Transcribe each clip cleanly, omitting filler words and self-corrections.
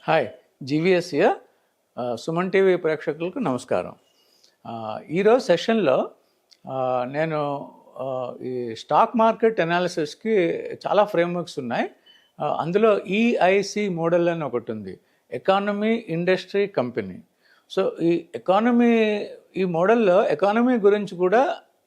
Hi, GVS here. Suman TV ప్రేక్షకులకు నమస్కారం. ఈరోజు సెషన్లో నేను ఈ స్టాక్ మార్కెట్ అనాలిసిస్కి చాలా ఫ్రేమ్వర్క్స్ ఉన్నాయి. అందులో ఈఐసి మోడల్ అని ఒకటి ఉంది, ఎకానమీ, ఇండస్ట్రీ, కంపెనీ. సో ఈ మోడల్లో ఎకానమీ గురించి కూడా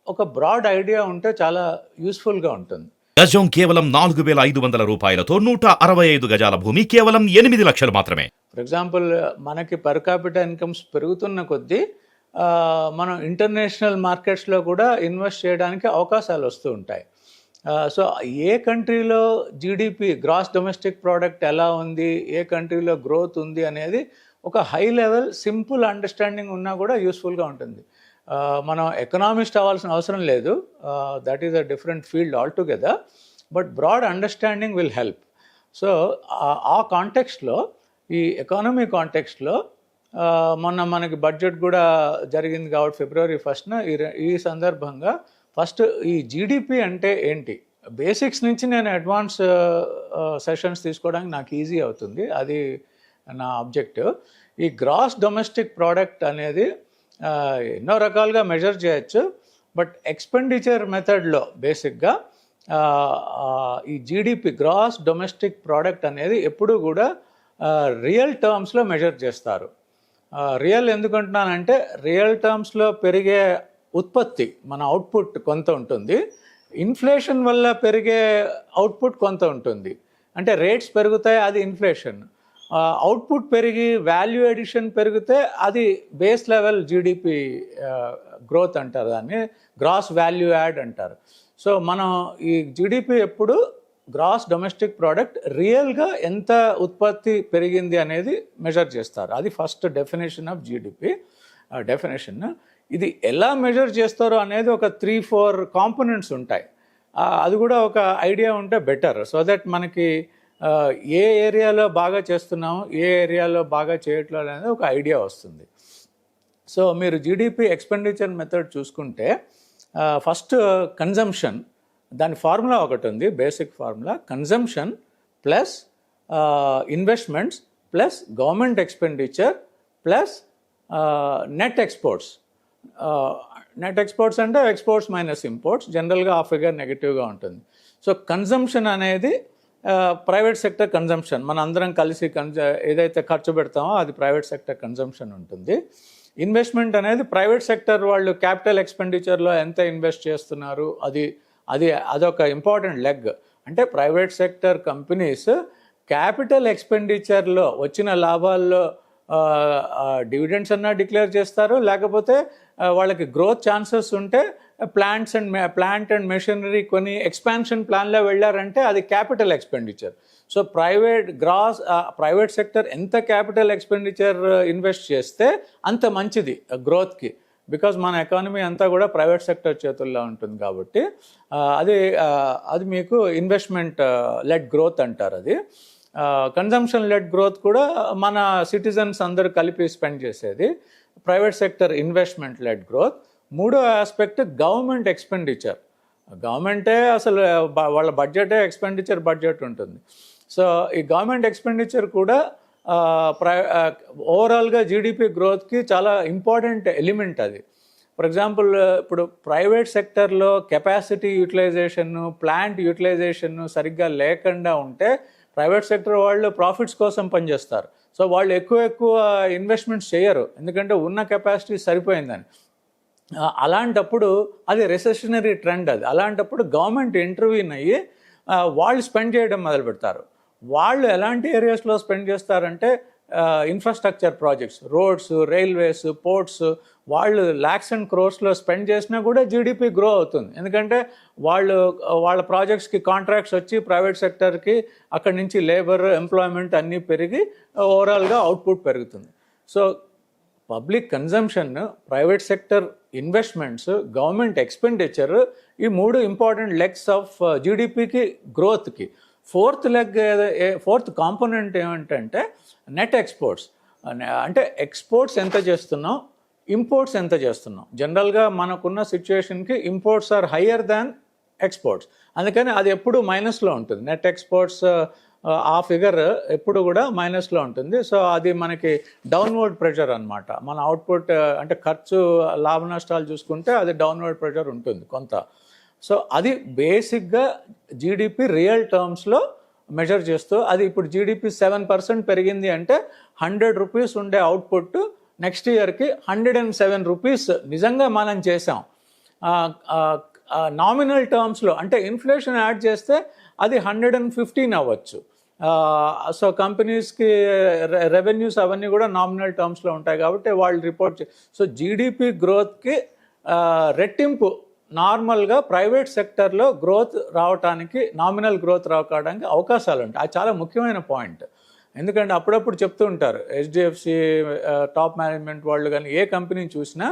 ఒక బ్రాడ్ ఐడియా ఉంటే చాలా యూస్ఫుల్గా ఉంటుంది. గజం కేవలం 4,500 రూపాయలతో 165 గజాల భూమి కేవలం 8 లక్షలు మాత్రమే. ఫర్ ఎగ్జాంపుల్, మనకి పర్ క్యాపిటల్ ఇన్కమ్స్ పెరుగుతున్న కొద్దీ మనం ఇంటర్నేషనల్ మార్కెట్స్లో కూడా ఇన్వెస్ట్ చేయడానికి అవకాశాలు వస్తూ ఉంటాయి. సో ఏ కంట్రీలో జీడిపి, గ్రాస్ డొమెస్టిక్ ప్రోడక్ట్ ఎలా ఉంది, ఏ కంట్రీలో గ్రోత్ ఉంది అనేది ఒక హై లెవెల్ సింపుల్ అండర్స్టాండింగ్ ఉన్నా కూడా యూస్ఫుల్గా ఉంటుంది. మనం ఎకనామిస్ట్ అవ్వాల్సిన అవసరం లేదు, that is a different field altogether, but broad understanding will help. So ఆ కాంటెక్స్ట్లో, ఈ ఎకానమీ కాంటెక్స్ట్లో మొన్న మనకి బడ్జెట్ కూడా జరిగింది కాబట్టి February 1st ఈ సందర్భంగా ఫస్ట్ ఈ జీడిపి అంటే ఏంటి, బేసిక్స్ నుంచి నేను అడ్వాన్స్ సెషన్స్ తీసుకోవడానికి నాకు ఈజీ అవుతుంది, అది నా ఆబ్జెక్టివ్. ఈ గ్రాస్ డొమెస్టిక్ ప్రోడక్ట్ అనేది ఎన్నో రకాలుగా మెజర్ చేయొచ్చు, బట్ ఎక్స్పెండిచర్ మెథడ్లో బేసిక్గా ఈ జీడిపి, గ్రాస్ డొమెస్టిక్ ప్రోడక్ట్ అనేది ఎప్పుడూ కూడా రియల్ టర్మ్స్లో మెజర్ చేస్తారు. రియల్ ఎందుకంటున్నానంటే, రియల్ టర్మ్స్లో పెరిగే ఉత్పత్తి, మన అవుట్పుట్ కొంత ఉంటుంది, ఇన్ఫ్లేషన్ వల్ల పెరిగే అవుట్పుట్ కొంత ఉంటుంది. అంటే రేట్స్ పెరుగుతాయి, అది ఇన్ఫ్లేషన్. అవుట్పుట్ పెరిగి వాల్యూ ఎడిషన్ పెరిగితే అది బేస్ లెవెల్ జీడిపి గ్రోత్ అంటారు, దాన్ని గ్రాస్ వాల్యూ యాడ్ అంటారు. సో మనం ఈ జీడిపి ఎప్పుడు గ్రాస్ డొమెస్టిక్ ప్రోడక్ట్ రియల్గా ఎంత ఉత్పత్తి పెరిగింది అనేది మెజర్ చేస్తారు. అది first definition of GDP definition. ఇది ఎలా మెజర్ చేస్తారో అనేది ఒక 3-4 కాంపోనెంట్స్ ఉంటాయి. అది కూడా ఒక ఐడియా ఉంటే బెటర్, సో దట్ మనకి ఏ ఏరియాలో బాగా చేస్తున్నాము, ఏ ఏరియాలో బాగా చేయట్లేదు అనేది ఒక ఐడియా వస్తుంది. సో మీరు జీడిపి ఎక్స్పెండిచర్ మెథడ్ చూసుకుంటే, ఫస్ట్ కన్జంప్షన్, దాని ఫార్ములా ఒకటి ఉంది, basic formula. Consumption plus investments plus government expenditure plus net exports. Net exports అంటే ఎక్స్పోర్ట్స్ మైనస్ ఇంపోర్ట్స్, జనరల్గా ఆ ఫిగర్ నెగిటివ్గా ఉంటుంది. సో కన్జంప్షన్ అనేది ప్రైవేట్ సెక్టర్ కన్జంప్షన్, మన అందరం కలిసి ఏదైతే ఖర్చు పెడతామో అది ప్రైవేట్ సెక్టర్ కన్జంప్షన్ ఉంటుంది. ఇన్వెస్ట్మెంట్ అనేది ప్రైవేట్ సెక్టర్ వాళ్ళు క్యాపిటల్ ఎక్స్పెండిచర్లో ఎంత ఇన్వెస్ట్ చేస్తున్నారు, అదొక ఇంపార్టెంట్ లెగ్. అంటే ప్రైవేట్ సెక్టర్ కంపెనీస్ క్యాపిటల్ ఎక్స్పెండిచర్లో వచ్చిన లాభాల్లో డివిడెండ్స్ అన్నా డిక్లేర్ చేస్తారు, లేకపోతే వాళ్ళకి గ్రోత్ ఛాన్సెస్ ఉంటే ప్లాంట్ అండ్ మెషినరీ కొని ఎక్స్పాన్షన్ ప్లాన్లో వెళ్ళారంటే అది capital expenditure. So private sector ఎంత క్యాపిటల్ ఎక్స్పెండిచర్ ఇన్వెస్ట్ చేస్తే అంత మంచిది గ్రోత్కి, బికాజ్ మన ఎకానమీ అంతా కూడా ప్రైవేట్ సెక్టర్ చేతుల్లో ఉంటుంది కాబట్టి అది మీకు ఇన్వెస్ట్మెంట్ లెడ్ గ్రోత్ అంటారు. అది కన్జంప్షన్ లెడ్ గ్రోత్ కూడా మన సిటిజన్స్ అందరూ కలిపి స్పెండ్ చేసేది. Private sector investment led growth. మూడో ఆస్పెక్ట్ గవర్నమెంట్ ఎక్స్పెండిచర్. గవర్నమెంటే అసలు వాళ్ళ బడ్జెటే ఎక్స్పెండిచర్ బడ్జెట్ ఉంటుంది. సో ఈ గవర్నమెంట్ ఎక్స్పెండిచర్ కూడా ఓవరాల్గా జీడిపి గ్రోత్కి చాలా ఇంపార్టెంట్ ఎలిమెంట్ అది. ఫర్ ఎగ్జాంపుల్, ఇప్పుడు ప్రైవేట్ సెక్టర్లో కెపాసిటీ యూటిలైజేషన్ను, ప్లాంట్ యూటిలైజేషన్ను సరిగ్గా లేకుండా ఉంటే ప్రైవేట్ సెక్టర్ వాళ్ళు ప్రాఫిట్స్ కోసం పనిచేస్తారు. సో వాళ్ళు ఎక్కువ ఇన్వెస్ట్మెంట్స్ చేయరు, ఎందుకంటే ఉన్న కెపాసిటీ సరిపోయిందని. అలాంటప్పుడు అది రెసెషనరీ ట్రెండ్. అలాంటప్పుడు గవర్నమెంట్ ఇంటర్వ్యూన్ అయ్యి వాళ్ళు స్పెండ్ చేయడం మొదలు పెడతారు. వాళ్ళు ఎలాంటి ఏరియాస్లో స్పెండ్ చేస్తారంటే infrastructure projects, roads, railways, ports, వాళ్ళు lakhs and crores స్పెండ్ చేసినా కూడా జీడిపి గ్రో అవుతుంది, ఎందుకంటే వాళ్ళ ప్రాజెక్ట్స్కి కాంట్రాక్ట్స్ వచ్చి ప్రైవేట్ సెక్టర్కి అక్కడి నుంచి లేబర్, ఎంప్లాయ్మెంట్ అన్నీ పెరిగి ఓవరాల్గా అవుట్పుట్ పెరుగుతుంది. So public consumption, private sector investments, government expenditure, ఈ 3 ఇంపార్టెంట్ లెగ్స్ ఆఫ్ జీడిపికి గ్రోత్కి. ఫోర్త్ కాంపోనెంట్ ఏమిటంటే నెట్ ఎక్స్పోర్ట్స్. అంటే ఎక్స్పోర్ట్స్ ఎంత చేస్తున్నాం, ఇంపోర్ట్స్ ఎంత చేస్తున్నాం. జనరల్గా మనకున్న సిచ్యువేషన్కి imports are higher than exports, అందుకని అది ఎప్పుడు మైనస్లో ఉంటుంది. నెట్ ఎక్స్పోర్ట్స్ ఆ ఫిగర్ ఎప్పుడు కూడా మైనస్లో ఉంటుంది. సో అది మనకి డౌన్వర్డ్ ప్రెషర్ అనమాట. మన అవుట్పుట్ అంటే ఖర్చు లాభ నష్టాలు చూసుకుంటే అది డౌన్వర్డ్ ప్రెషర్ ఉంటుంది కొంత. సో అది బేసిక్గా జీడిపి రియల్ టర్మ్స్లో మెజర్ చేస్తూ, అది ఇప్పుడు జీడిపి 7% పెరిగింది అంటే 100 రూపీస్ ఉండే అవుట్పుట్ నెక్స్ట్ ఇయర్కి 107 రూపీస్ నిజంగా మనం చేసాం. నామినల్ టర్మ్స్లో అంటే ఇన్ఫ్లేషన్ యాడ్ చేస్తే అది 115 అవ్వచ్చు. సో కంపెనీస్కి రెవెన్యూస్ అవన్నీ కూడా నామినల్ టర్మ్స్లో ఉంటాయి కాబట్టి వాళ్ళు రిపోర్ట్ సో జీడిపి గ్రోత్కి రెట్టింపు నార్మల్గా ప్రైవేట్ సెక్టర్లో గ్రోత్ రావడానికి, నామినల్ గ్రోత్ రావడానికి అవకాశాలు ఉంటాయి. అది చాలా ముఖ్యమైన పాయింట్. ఎందుకంటే అప్పుడప్పుడు చెప్తూ ఉంటారు హెచ్డిఎఫ్సి టాప్ మేనేజ్మెంట్ వాళ్ళు కానీ ఏ కంపెనీని చూసినా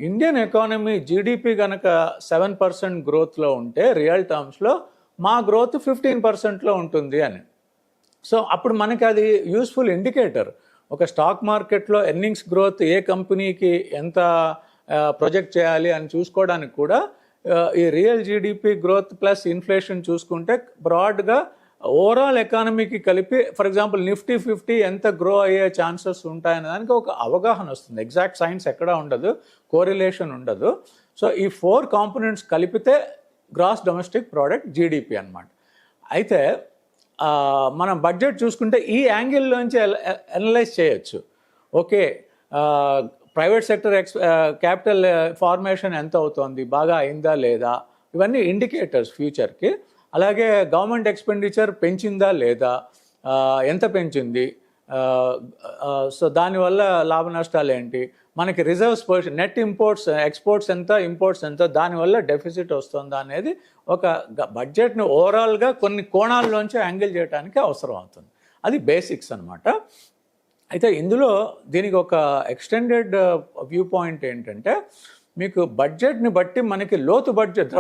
ఇండియన్ ఎకానమీ జీడిపి కనుక 7% గ్రోత్లో ఉంటే రియల్ టర్మ్స్లో మా గ్రోత్ 15%లో ఉంటుంది అని. సో అప్పుడు మనకి అది యూస్ఫుల్ ఇండికేటర్. ఒక స్టాక్ మార్కెట్లో ఎర్నింగ్స్ గ్రోత్ ఏ కంపెనీకి ఎంత ప్రొజెక్ట్ చేయాలి అని చూసుకోవడానికి కూడా ఈ real GDP growth plus inflation చూసుకుంటే బ్రాడ్గా ఓవరాల్ ఎకానమీకి కలిపి ఫర్ ఎగ్జాంపుల్ నిఫ్టీ 50 ఎంత గ్రో అయ్యే ఛాన్సెస్ ఉంటాయనే దానికి ఒక అవగాహన వస్తుంది. ఎగ్జాక్ట్ సైన్స్ ఎక్కడా ఉండదు, కోరిలేషన్ ఉండదు. సో ఈ 4 కాంపోనెంట్స్ కలిపితే గ్రాస్ డొమెస్టిక్ ప్రోడక్ట్ జీడిపి అన్నమాట. అయితే మనం బడ్జెట్ చూసుకుంటే ఈ యాంగిల్లోంచి అనలైజ్ చేయొచ్చు. Okay, private sector capital formation ఎంత అవుతుంది, బాగా అయిందా లేదా, ఇవన్నీ ఇండికేటర్స్ ఫ్యూచర్కి. అలాగే గవర్నమెంట్ ఎక్స్పెండిచర్ పెంచిందా లేదా, ఎంత పెంచింది, సో దానివల్ల లాభ నష్టాలు ఏంటి, మనకి reserves position, net imports exports ఎంత, ఇంపోర్ట్స్ ఎంత, దానివల్ల డెఫిసిట్ వస్తుందా అనేది ఒక బడ్జెట్ని ఓవరాల్గా కొన్ని కోణాల్లోంచి యాంగిల్ చేయడానికి అవసరం అవుతుంది. అది బేసిక్స్ అనమాట. అయితే ఇందులో దీనికి ఒక ఎక్స్టెండెడ్ వ్యూ పాయింట్ ఏంటంటే మీకు బడ్జెట్ని బట్టి మనకి లోతు బడ్జెట్,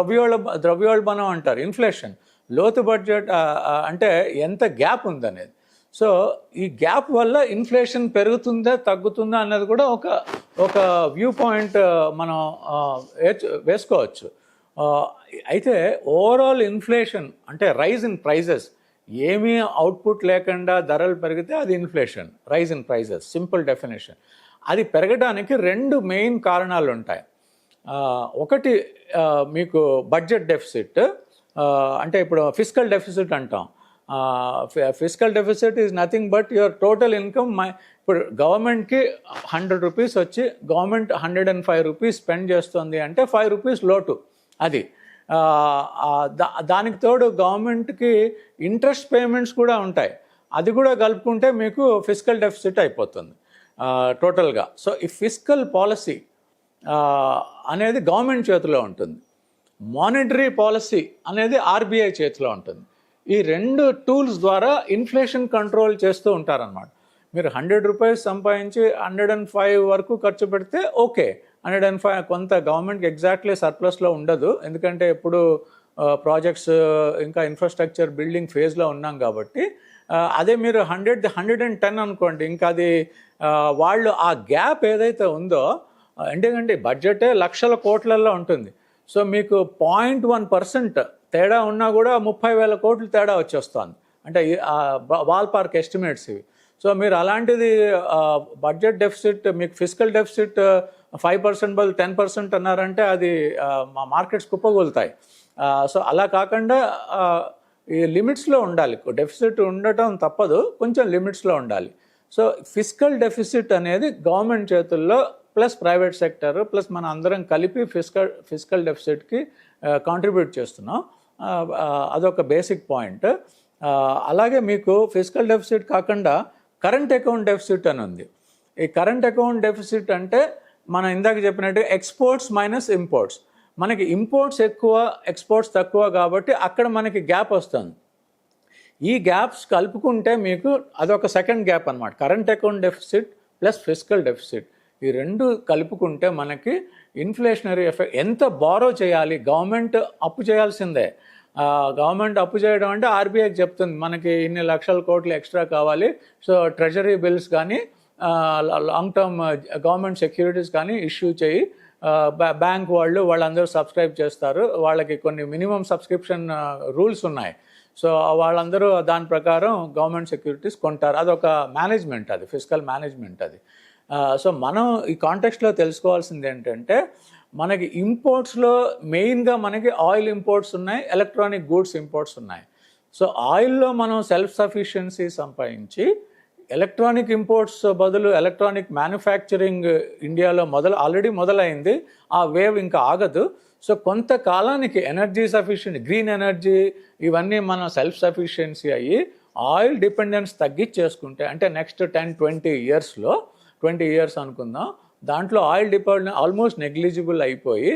ద్రవ్యోల్బణం అంటారు, ఇన్ఫ్లేషన్, లోతు బడ్జెట్ అంటే ఎంత గ్యాప్ ఉందనేది. సో ఈ గ్యాప్ వల్ల ఇన్ఫ్లేషన్ పెరుగుతుందా తగ్గుతుందా అన్నది కూడా ఒక వ్యూ పాయింట్ మనం వేసుకోవచ్చు. అయితే ఓవరాల్ ఇన్ఫ్లేషన్ అంటే రైజ్ ఇన్ ప్రైజెస్, ఏమీ అవుట్పుట్ లేకుండా ధరలు పెరిగితే అది inflation, rise in prices, simple definition. అది పెరగడానికి 2 మెయిన్ కారణాలు ఉంటాయి. ఒకటి మీకు బడ్జెట్ డెఫిసిట్, అంటే ఇప్పుడు ఫిస్కల్ డెఫిసిట్ అంటాం. Fiscal deficit is nothing but your total income. ఇప్పుడు గవర్నమెంట్కి 100 రూపీస్ వచ్చి గవర్నమెంట్ 105 రూపీస్ స్పెండ్ చేస్తుంది అంటే 5 రూపీస్ లోటు. అది దానికి తోడు గవర్నమెంట్కి ఇంట్రెస్ట్ పేమెంట్స్ కూడా ఉంటాయి. అది కూడా కలుపుకుంటే మీకు ఫిస్కల్ డెఫిసిట్ అయిపోతుంది టోటల్గా. సో ఈ ఫిస్కల్ పాలసీ అనేది గవర్నమెంట్ చేతిలో ఉంటుంది, మానిటరీ పాలసీ అనేది ఆర్బీఐ చేతిలో ఉంటుంది. ఈ 2 టూల్స్ ద్వారా ఇన్ఫ్లేషన్ కంట్రోల్ చేస్తూ ఉంటారన్నమాట. మీరు 100 రూపీస్ సంపాదించి 105 వరకు ఖర్చు పెడితే ఓకే, 105 కొంత గవర్నమెంట్కి ఎగ్జాక్ట్లీ సర్ప్లస్లో ఉండదు, ఎందుకంటే ఇప్పుడు ప్రాజెక్ట్స్ ఇంకా ఇన్ఫ్రాస్ట్రక్చర్ బిల్డింగ్ ఫేజ్లో ఉన్నాం కాబట్టి. అదే మీరు 110 అనుకోండి, ఇంకా అది వాళ్ళు ఆ గ్యాప్ ఏదైతే ఉందో, ఎందుకంటే బడ్జెటే లక్షల కోట్లలో ఉంటుంది. సో మీకు 0.1% తేడా ఉన్నా కూడా 30,000 కోట్లు తేడా వచ్చేస్తుంది, అంటే వాల్ పార్క్ ఎస్టిమేట్స్ ఇవి. సో మీరు అలాంటిది బడ్జెట్ డెఫిసిట్, మీకు ఫిస్కల్ డెఫిసిట్ 5% బదులు 10% అన్నారంటే అది మార్కెట్స్ కుప్పగొలుతాయి. సో అలా కాకుండా ఈ లిమిట్స్లో ఉండాలి, డెఫిసిట్ ఉండటం తప్పదు, కొంచెం లిమిట్స్లో ఉండాలి. సో ఫిస్కల్ డెఫిసిట్ అనేది గవర్నమెంట్ చేతుల్లో ప్లస్ ప్రైవేట్ సెక్టర్ ప్లస్ మన అందరం కలిపి ఫిస్కల్ డెఫిసిట్కి కాంట్రిబ్యూట్ చేస్తున్నాం. అదొక బేసిక్ పాయింట్. అలాగే మీకు ఫిస్కల్ డెఫిసిట్ కాకుండా కరెంట్ అకౌంట్ డెఫిసిట్ అని ఉంది. ఈ కరెంట్ అకౌంట్ డెఫిసిట్ అంటే మనం ఇందాక చెప్పినట్టు ఎక్స్పోర్ట్స్ మైనస్ ఇంపోర్ట్స్. మనకి ఇంపోర్ట్స్ ఎక్కువ, ఎక్స్పోర్ట్స్ తక్కువ కాబట్టి అక్కడ మనకి గ్యాప్ వస్తుంది. ఈ గ్యాప్స్ కలుపుకుంటే మీకు అదొక సెకండ్ గ్యాప్ అనమాట, current account deficit plus fiscal deficit. ఈ 2 కలుపుకుంటే మనకి ఇన్ఫ్లేషనరీ ఎఫెక్ట్, ఎంత బారో చేయాలి, గవర్నమెంట్ అప్పు చేయాల్సిందే. గవర్నమెంట్ అప్పు చేయడం అంటే ఆర్బీఐకి చెప్తుంది మనకి ఇన్ని లక్షల కోట్లు ఎక్స్ట్రా కావాలి, సో ట్రెజరీ బిల్స్ కానీ లాంగ్ టర్మ్ గవర్నమెంట్ సెక్యూరిటీస్ కానీ ఇష్యూ చేయి. బ్యాంక్ వాళ్ళందరూ సబ్స్క్రైబ్ చేస్తారు, వాళ్ళకి కొన్ని మినిమం సబ్స్క్రిప్షన్ రూల్స్ ఉన్నాయి. సో వాళ్ళందరూ దాని ప్రకారం గవర్నమెంట్ సెక్యూరిటీస్ కొంటారు. అదొక మేనేజ్మెంట్, అది ఫిజికల్ మేనేజ్మెంట్ అది. సో మనం ఈ కాంటెక్స్ట్లో తెలుసుకోవాల్సింది ఏంటంటే, మనకి ఇంపోర్ట్స్లో మెయిన్గా మనకి ఆయిల్ ఇంపోర్ట్స్ ఉన్నాయి, ఎలక్ట్రానిక్ గూడ్స్ ఇంపోర్ట్స్ ఉన్నాయి. సో ఆయిల్లో మనం సెల్ఫ్ సఫిషియన్సీ సంపాదించి ఎలక్ట్రానిక్ ఇంపోర్ట్స్ బదులు ఎలక్ట్రానిక్ మ్యానుఫ్యాక్చరింగ్ ఇండియాలో ఆల్రెడీ మొదలైంది. ఆ వేవ్ ఇంకా ఆగదు. సో కొంతకాలానికి ఎనర్జీ సఫిషియెంట్, గ్రీన్ ఎనర్జీ ఇవన్నీ మనం సెల్ఫ్ సఫిషియన్సీ అయ్యి ఆయిల్ డిపెండెన్స్ తగ్గించేసుకుంటే, అంటే నెక్స్ట్ 10-20 ఇయర్స్లో 20 ఇయర్స్ అనుకుందాం, దాంట్లో ఆయిల్ డిపెండెన్స్ ఆల్మోస్ట్ నెగ్లిజిబుల్ అయిపోయి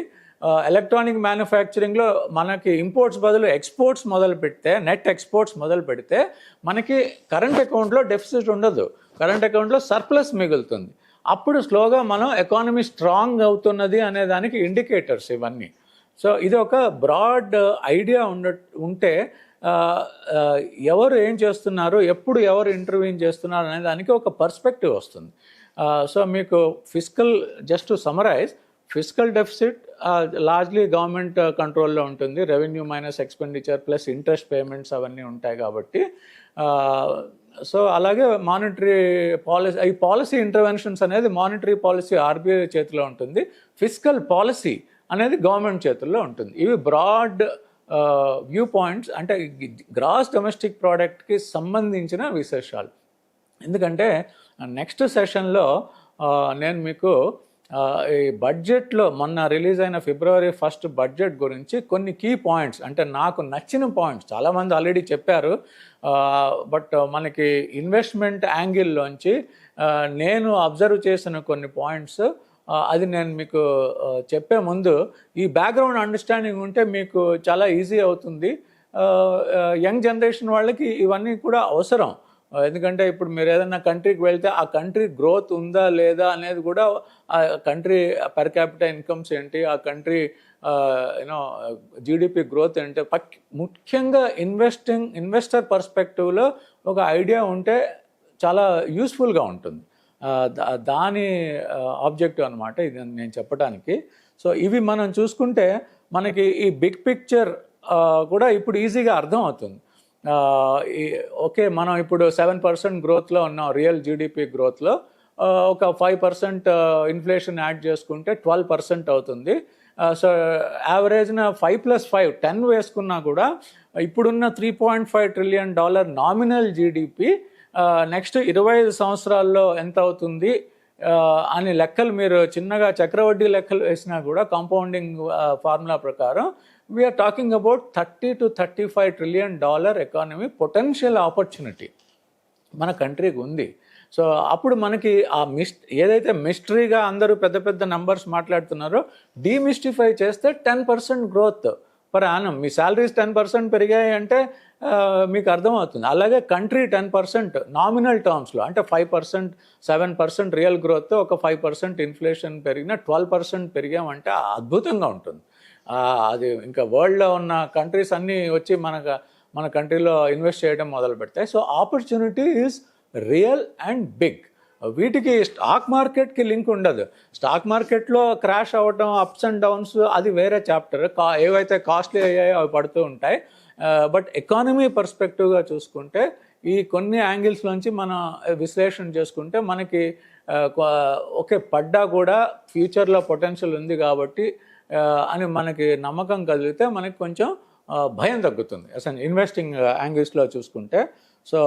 ఎలక్ట్రానిక్ మ్యానుఫ్యాక్చరింగ్లో మనకి ఇంపోర్ట్స్ బదులు ఎక్స్పోర్ట్స్ మొదలు పెడితే, నెట్ ఎక్స్పోర్ట్స్ మొదలు పెడితే మనకి కరెంట్ అకౌంట్లో డెఫిసిట్ ఉండదు, కరెంట్ అకౌంట్లో సర్ప్లస్ మిగులుతుంది. అప్పుడు స్లోగా మనం ఎకానమీ స్ట్రాంగ్ అవుతున్నది అనే దానికి ఇండికేటర్స్ ఇవన్నీ. సో ఇది ఒక బ్రాడ్ ఐడియా ఉంటే ఎవరు ఏం చేస్తున్నారు, ఎప్పుడు ఎవరు ఇంటర్వ్యూన్ చేస్తున్నారు అనే దానికి ఒక పర్స్పెక్టివ్ వస్తుంది. సో మీకు fiscal, just to summarize, fiscal deficit largely government కంట్రోల్లో ఉంటుంది. Revenue minus expenditure plus interest payments అవన్నీ ఉంటాయి కాబట్టి. సో అలాగే మానిటరీ పాలసీ, ఈ పాలసీ ఇంటర్వెన్షన్స్ అనేది మానిటరీ పాలసీ ఆర్బీఐ చేతిలో ఉంటుంది, ఫిజికల్ పాలసీ అనేది గవర్నమెంట్ చేతుల్లో ఉంటుంది. ఇవి బ్రాడ్ వ్యూ పాయింట్స్, అంటే గ్రాస్ డొమెస్టిక్ ప్రోడక్ట్కి సంబంధించిన విశేషాలు. ఎందుకంటే నెక్స్ట్ సెషన్లో నేను మీకు ఈ బడ్జెట్లో మొన్న రిలీజ్ అయిన February 1 బడ్జెట్ గురించి కొన్ని కీ పాయింట్స్, అంటే నాకు నచ్చిన పాయింట్స్, చాలామంది ఆల్రెడీ చెప్పారు, బట్ మనకి ఇన్వెస్ట్మెంట్ యాంగిల్లోంచి నేను అబ్జర్వ్ చేసిన కొన్ని పాయింట్స్, అది నేను మీకు చెప్పే ముందు ఈ బ్యాక్గ్రౌండ్ అండర్స్టాండింగ్ ఉంటే మీకు చాలా ఈజీ అవుతుంది. యంగ్ జనరేషన్ వాళ్ళకి ఇవన్నీ కూడా అవసరం. ఎందుకంటే ఇప్పుడు మీరు ఏదైనా కంట్రీకి వెళ్తే ఆ కంట్రీ గ్రోత్ ఉందా లేదా అనేది కూడా, ఆ కంట్రీ పర్ క్యాపిటల్ ఇన్కమ్స్ ఏంటి, ఆ కంట్రీ జీడిపి గ్రోత్ ఏంటి, ముఖ్యంగా ఇన్వెస్టర్ పర్స్పెక్టివ్లో ఒక ఐడియా ఉంటే చాలా యూస్ఫుల్గా ఉంటుంది. దాని ఆబ్జెక్టివ్ అనమాట ఇది నేను చెప్పడానికి. సో ఇవి మనం చూసుకుంటే మనకి ఈ బిగ్ పిక్చర్ కూడా ఇప్పుడు ఈజీగా అర్థం అవుతుంది. ఓకే, మనం ఇప్పుడు 7% గ్రోత్లో ఉన్నాం, రియల్ జీడిపి గ్రోత్లో. ఒక 5% ఇన్ఫ్లేషన్ యాడ్ చేసుకుంటే 12% అవుతుంది. సో యావరేజ్న 5+5 10 వేసుకున్నా కూడా ఇప్పుడున్న $3.5 ట్రిలియన్ నామినల్ జీడిపి నెక్స్ట్ 25 సంవత్సరాల్లో ఎంత అవుతుంది అని లెక్కలు మీరు చిన్నగా చక్రవడ్డీ లెక్కలు వేసినా కూడా, కాంపౌండింగ్ ఫార్ములా ప్రకారం we're talking about $30 to $35 trillion economy potential opportunity మన కంట్రీకి ఉంది. సో అప్పుడు మనకి ఏదైతే మిస్టరీగా అందరూ పెద్ద పెద్ద నంబర్స్ మాట్లాడుతున్నారో డీమిస్టిఫై చేస్తే 10% గ్రోత్ పర్ యానం, మీ శాలరీస్ 10% పెరిగాయి అంటే మీకు అర్థమవుతుంది. అలాగే కంట్రీ 10% నామినల్ టర్మ్స్లో, అంటే 5% 7% రియల్ గ్రోత్, ఒక 5% ఇన్ఫ్లేషన్ పెరిగినా 12% పెరిగామంటే అద్భుతంగా ఉంటుంది. అది ఇంకా వరల్డ్లో ఉన్న కంట్రీస్ అన్నీ వచ్చి మన కంట్రీలో ఇన్వెస్ట్ చేయడం మొదలు పెడతాయి. So opportunity is real and big. వీటికి స్టాక్ మార్కెట్కి లింక్ ఉండదు. స్టాక్ మార్కెట్లో క్రాష్ అవ్వటం, అప్స్ అండ్ డౌన్స్, అది వేరే చాప్టర్. ఏవైతే కాస్ట్లీ అయ్యాయో అవి పడుతూ ఉంటాయి. బట్ ఎకానమీ పర్స్పెక్టివ్గా చూసుకుంటే ఈ కొన్ని యాంగిల్స్ నుంచి మనం విశ్లేషణ చేసుకుంటే మనకి ఓకే, పడ్డా కూడా ఫ్యూచర్లో పొటెన్షియల్ ఉంది కాబట్టి అని మనకి నమ్మకం కలిగితే మనకి కొంచెం భయం తగ్గుతుంది అసలు ఇన్వెస్టింగ్ యాంగిల్స్లో చూసుకుంటే. So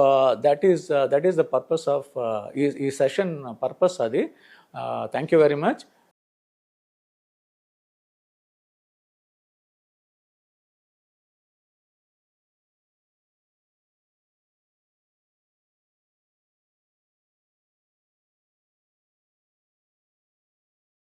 that is the purpose of ఈ సెషన్ పర్పస్ అది. Thank you very much.